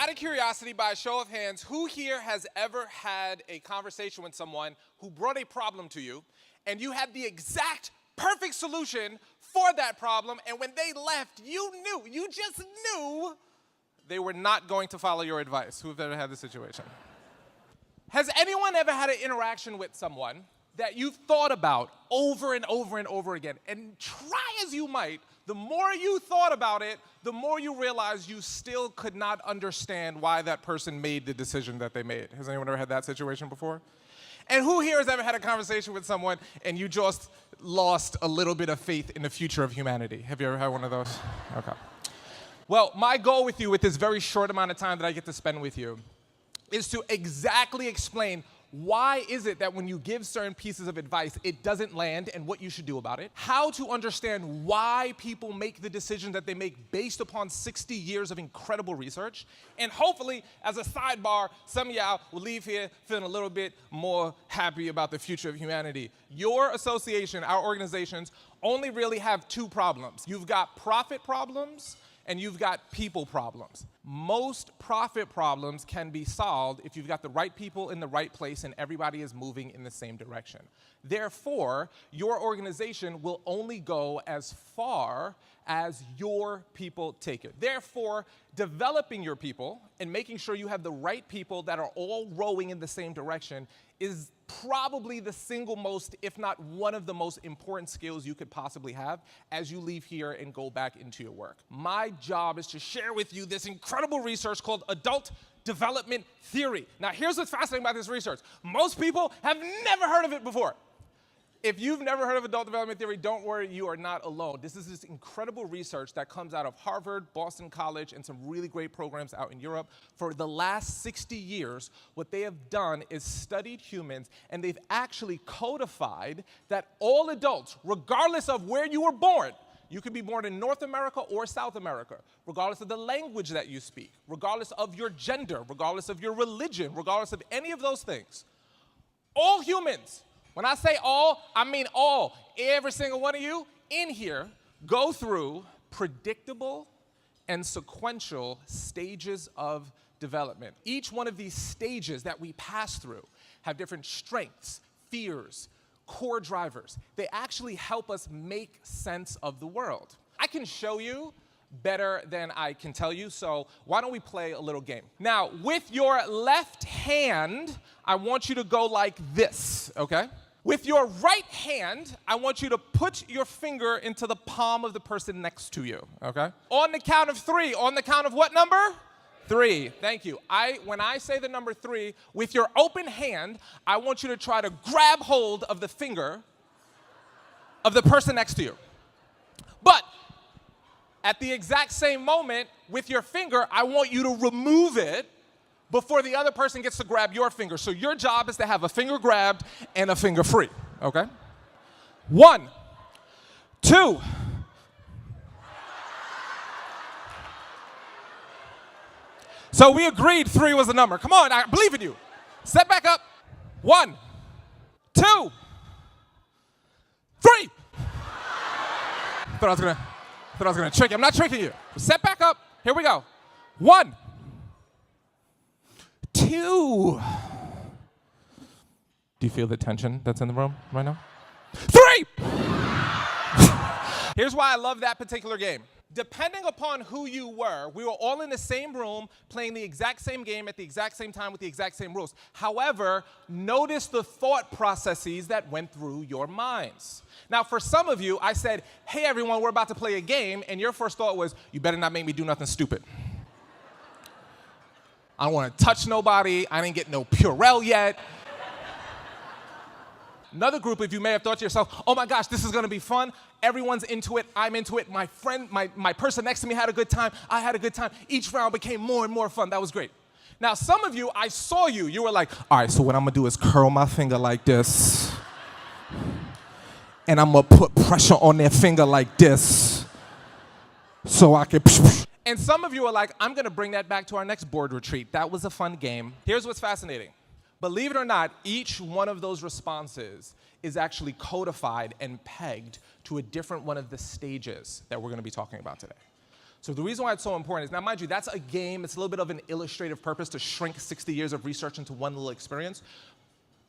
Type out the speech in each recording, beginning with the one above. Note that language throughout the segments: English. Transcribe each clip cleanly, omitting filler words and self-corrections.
Out of curiosity, by a show of hands, who here has ever had a conversation with someone who brought a problem to you, and you had the exact perfect solution for that problem, and when they left, you just knew they were not going to follow your advice? Who've ever had this situation? Has anyone ever had an interaction with someone that you've thought about over and over and over again, and try as you might, the more you thought about it, the more you realize you still could not understand why that person made the decision that they made? Has anyone ever had that situation before? And who here has ever had a conversation with someone and you just lost a little bit of faith in the future of humanity? Have you ever had one of those? Okay. Well, my goal with you with this very short amount of time that I get to spend with you is to exactly explain why is it that when you give certain pieces of advice, it doesn't land, and what you should do about it. How to understand why people make the decisions that they make based upon 60 years of incredible research. And hopefully, as a sidebar, some of y'all will leave here feeling a little bit more happy about the future of humanity. Your association, our organizations, only really have two problems. You've got profit problems, and you've got people problems. Most profit problems can be solved if you've got the right people in the right place and everybody is moving in the same direction. Therefore, your organization will only go as far as your people take it. Therefore, developing your people and making sure you have the right people that are all rowing in the same direction is probably the single most, if not one of the most important skills you could possibly have as you leave here and go back into your work. My job is to share with you this incredible research called adult development theory. Now, here's what's fascinating about this research. Most people have never heard of it before. If you've never heard of adult development theory, don't worry, you are not alone. This is this incredible research that comes out of Harvard, Boston College, and some really great programs out in Europe. For the last 60 years, what they have done is studied humans, and they've actually codified that all adults, regardless of where you were born, you could be born in North America or South America, regardless of the language that you speak, regardless of your gender, regardless of your religion, regardless of any of those things, all humans, when I say all, I mean all. Every single one of you in here go through predictable and sequential stages of development. Each one of these stages that we pass through have different strengths, fears, core drivers. They actually help us make sense of the world. I can show you better than I can tell you, so why don't we play a little game? Now, with your left hand, I want you to go like this, okay? With your right hand, I want you to put your finger into the palm of the person next to you, okay? On the count of three. On the count of what number? 3. Thank you. When I say the number 3, with your open hand, I want you to try to grab hold of the finger of the person next to you. But at the exact same moment, with your finger, I want you to remove it before the other person gets to grab your finger. So your job is to have a finger grabbed and a finger free, okay? 1, 2. So we agreed 3 was the number. Come on, I believe in you. Step back up. 1, 2, 3. Thought I was gonna trick you. I'm not tricking you. Step back up. Here we go. 1, 2. Do you feel the tension that's in the room right now? 3! Here's why I love that particular game. Depending upon who you were, we were all in the same room playing the exact same game at the exact same time with the exact same rules. However, notice the thought processes that went through your minds. Now, for some of you, I said, hey, everyone, we're about to play a game, and your first thought was, you better not make me do nothing stupid. I don't want to touch nobody. I didn't get no Purell yet. Another group of you may have thought to yourself, oh my gosh, this is going to be fun. Everyone's into it. I'm into it. My friend, my person next to me had a good time. I had a good time. Each round became more and more fun. That was great. Now, some of you, I saw you. You were like, all right, so what I'm going to do is curl my finger like this. And I'm going to put pressure on their finger like this so I can... And some of you are like, I'm going to bring that back to our next board retreat. That was a fun game. Here's what's fascinating. Believe it or not, each one of those responses is actually codified and pegged to a different one of the stages that we're going to be talking about today. So the reason why it's so important is, now mind you, that's a game. It's a little bit of an illustrative purpose to shrink 60 years of research into one little experience.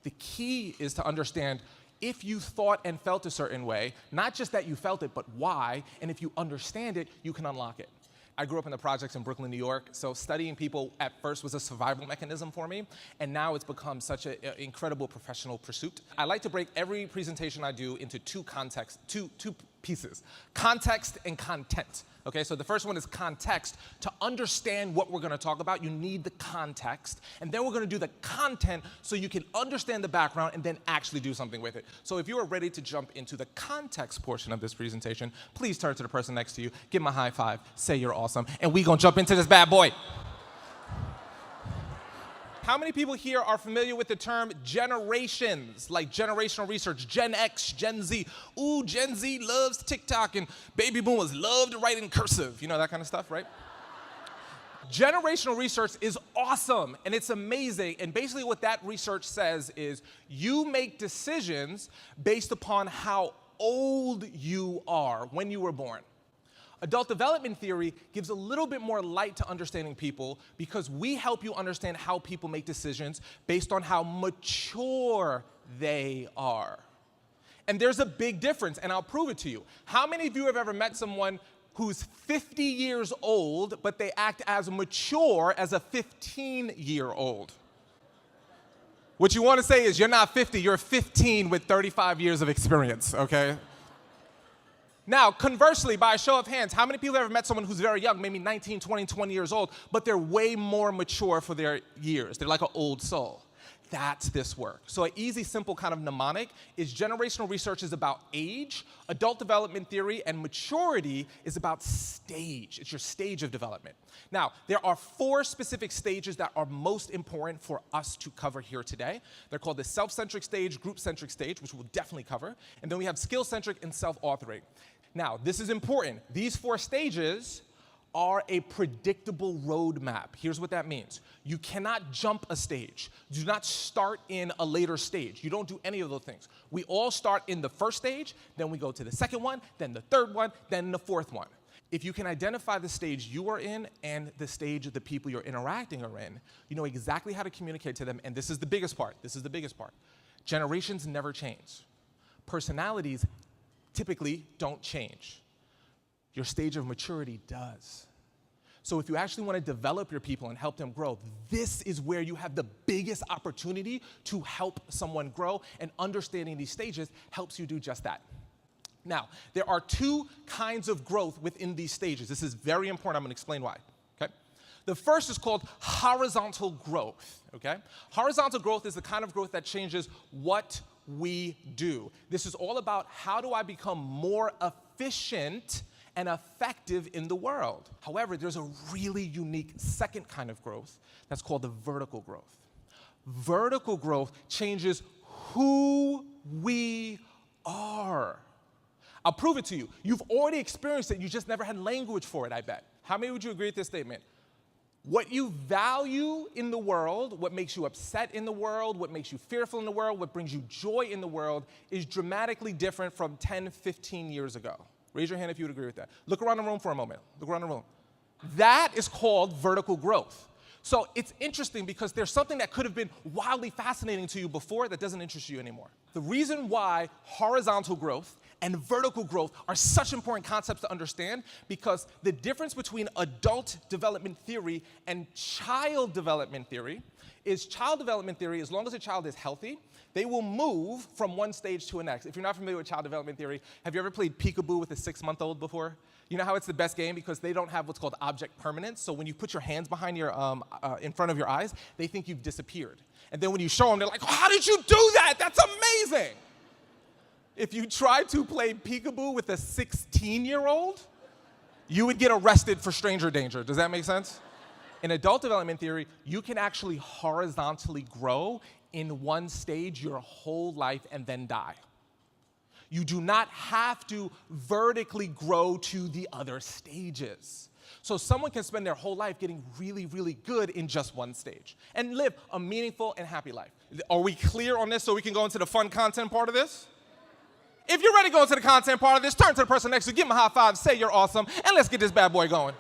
The key is to understand if you thought and felt a certain way, not just that you felt it, but why, and if you understand it, you can unlock it. I grew up in the projects in Brooklyn, New York, so studying people at first was a survival mechanism for me, and now it's become such an incredible professional pursuit. I like to break every presentation I do into two pieces, context and content. Okay, so the first one is context. To understand what we're gonna talk about, you need the context, and then we're gonna do the content so you can understand the background and then actually do something with it. So if you are ready to jump into the context portion of this presentation, please turn to the person next to you, give them a high five, say you're awesome, and we gonna jump into this bad boy. How many people here are familiar with the term generations, like generational research, Gen X, Gen Z? Ooh, Gen Z loves TikTok and baby boomers love to write in cursive. You know, that kind of stuff, right? Generational research is awesome and it's amazing. And basically what that research says is you make decisions based upon how old you are when you were born. Adult development theory gives a little bit more light to understanding people because we help you understand how people make decisions based on how mature they are. And there's a big difference, and I'll prove it to you. How many of you have ever met someone who's 50 years old, but they act as mature as a 15-year-old? What you want to say is you're not 50, you're 15 with 35 years of experience, okay? Now, conversely, by a show of hands, how many people have ever met someone who's very young, maybe 19, 20 years old, but they're way more mature for their years? They're like an old soul. That's this work. So an easy, simple kind of mnemonic is generational research is about age, adult development theory, and maturity is about stage. It's your stage of development. Now, there are 4 specific stages that are most important for us to cover here today. They're called the self-centric stage, group-centric stage, which we'll definitely cover, and then we have skill-centric and self-authoring. Now, this is important. These 4 stages are a predictable roadmap. Here's what that means. You cannot jump a stage. Do not start in a later stage. You don't do any of those things. We all start in the first stage, then we go to the second one, then the third one, then the fourth one. If you can identify the stage you are in and the stage of the people you're interacting are in, you know exactly how to communicate to them, and this is the biggest part. This is the biggest part. Generations never change. Personalities typically don't change. Your stage of maturity does. So if you actually want to develop your people and help them grow, this is where you have the biggest opportunity to help someone grow, and understanding these stages helps you do just that. Now, there are 2 kinds of growth within these stages. This is very important. I'm going to explain why. Okay? The first is called horizontal growth. Okay? Horizontal growth is the kind of growth that changes what we do. This is all about how do I become more efficient and effective in the world. However, there's a really unique second kind of growth that's called the vertical growth. Vertical growth changes who we are. I'll prove it to you. You've already experienced it, you just never had language for it, I bet. How many would you agree with this statement? What you value in the world, what makes you upset in the world, what makes you fearful in the world, what brings you joy in the world is dramatically different from 10, 15 years ago. Raise your hand if you would agree with that. Look around the room for a moment. Look around the room. That is called vertical growth. So it's interesting because there's something that could have been wildly fascinating to you before that doesn't interest you anymore. The reason why horizontal growth and vertical growth are such important concepts to understand because the difference between adult development theory and child development theory is as long as a child is healthy, they will move from one stage to the next. If you're not familiar with child development theory, have you ever played peekaboo with a 6-month-old before? You know how it's the best game because they don't have what's called object permanence. So when you put your hands behind your, in front of your eyes, they think you've disappeared. And then when you show them, they're like, oh, how did you do that? That's amazing. If you tried to play peekaboo with a 16-year-old, you would get arrested for stranger danger. Does that make sense? In adult development theory, you can actually horizontally grow in one stage your whole life and then die. You do not have to vertically grow to the other stages. So someone can spend their whole life getting really, really good in just one stage and live a meaningful and happy life. Are we clear on this so we can go into the fun content part of this? If you're ready to go into the content part of this, turn to the person next to you, give them a high five, say you're awesome, and let's get this bad boy going.